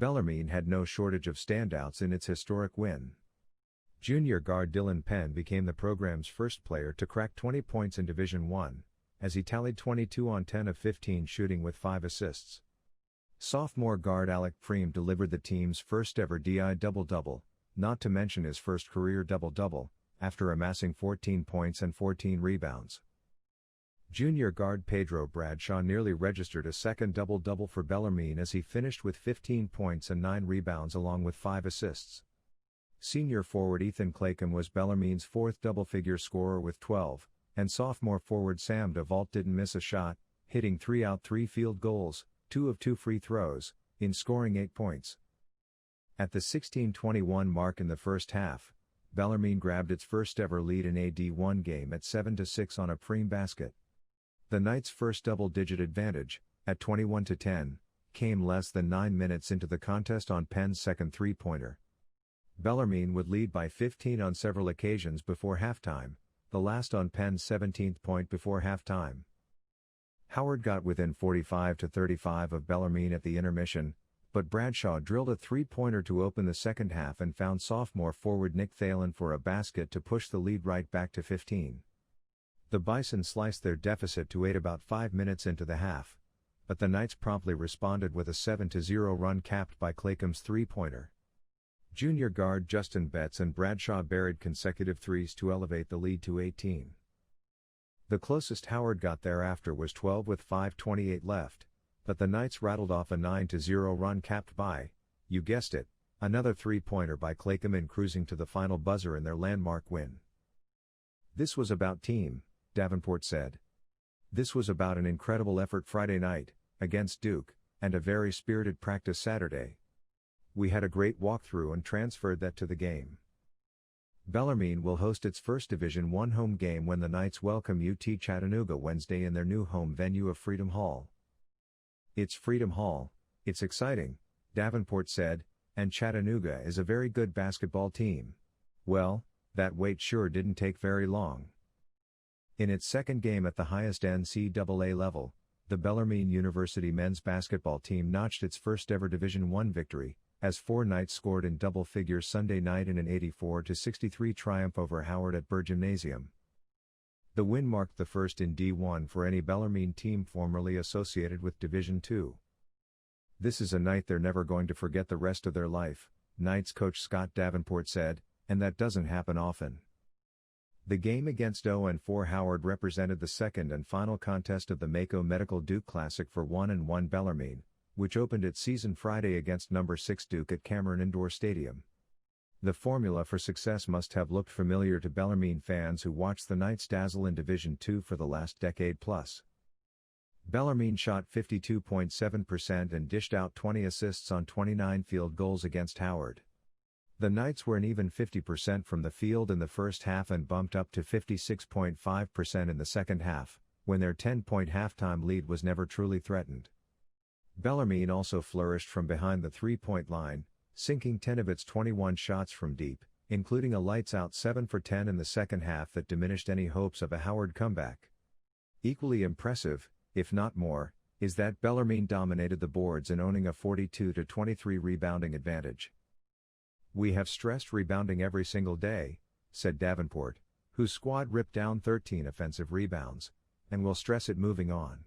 Bellarmine had no shortage of standouts in its historic win. Junior guard Dylan Penn became the program's first player to crack 20 points in Division I, as he tallied 22 on 10 of 15 shooting with 5 assists. Sophomore guard Alec Freeman delivered the team's first ever DI double-double, not to mention his first career double-double, after amassing 14 points and 14 rebounds. Junior guard Pedro Bradshaw nearly registered a second double-double for Bellarmine as he finished with 15 points and 9 rebounds along with 5 assists. Senior forward Ethan Claycomb was Bellarmine's fourth double-figure scorer with 12, and sophomore forward Sam DeVault didn't miss a shot, hitting 3 out 3 field goals, 2 of 2 free throws, in scoring 8 points. At the 16:21 mark in the first half, Bellarmine grabbed its first ever lead in a D1 game at 7-6 on a preem basket. The Knights' first double-digit advantage, at 21-10, came less than 9 minutes into the contest on Penn's second three-pointer. Bellarmine would lead by 15 on several occasions before halftime, the last on Penn's 17th point before halftime. Howard got within 45-35 of Bellarmine at the intermission, but Bradshaw drilled a three-pointer to open the second half and found sophomore forward Nick Thalen for a basket to push the lead right back to 15. The Bison sliced their deficit to 8 about 5 minutes into the half, but the Knights promptly responded with a 7-0 run capped by Claycomb's three-pointer. Junior guard Justin Betts and Bradshaw buried consecutive threes to elevate the lead to 18. The closest Howard got thereafter was 12 with 5:28 left, but the Knights rattled off a 9-0 run capped by, you guessed it, another three-pointer by Claycomb in cruising to the final buzzer in their landmark win. "This was about team," Davenport said. "This was about an incredible effort Friday night, against Duke, and a very spirited practice Saturday. We had a great walkthrough and transferred that to the game." Bellarmine will host its first Division I home game when the Knights welcome UT Chattanooga Wednesday in their new home venue of Freedom Hall. "It's Freedom Hall, it's exciting," Davenport said, "and Chattanooga is a very good basketball team. Well, that wait sure didn't take very long." In its second game at the highest NCAA level, the Bellarmine University men's basketball team notched its first ever Division I victory, as 4 Knights scored in double figures Sunday night in an 84-63 triumph over Howard at Burr Gymnasium. The win marked the first in D1 for any Bellarmine team formerly associated with Division II. "This is a night they're never going to forget the rest of their life," Knights coach Scott Davenport said, "and that doesn't happen often." The game against 0-4 Howard represented the second and final contest of the Mako Medical Duke Classic for 1-1 Bellarmine, which opened its season Friday against number 6 Duke at Cameron Indoor Stadium. The formula for success must have looked familiar to Bellarmine fans who watched the Knights dazzle in Division II for the last decade plus. Bellarmine shot 52.7% and dished out 20 assists on 29 field goals against Howard. The Knights were an even 50% from the field in the first half and bumped up to 56.5% in the second half, when their 10-point halftime lead was never truly threatened. Bellarmine also flourished from behind the three-point line, sinking 10 of its 21 shots from deep, including a lights-out 7 for 10 in the second half that diminished any hopes of a Howard comeback. Equally impressive, if not more, is that Bellarmine dominated the boards in owning a 42-23 rebounding advantage. "We have stressed rebounding every single day," said Davenport, whose squad ripped down 13 offensive rebounds, "and will stress it moving on.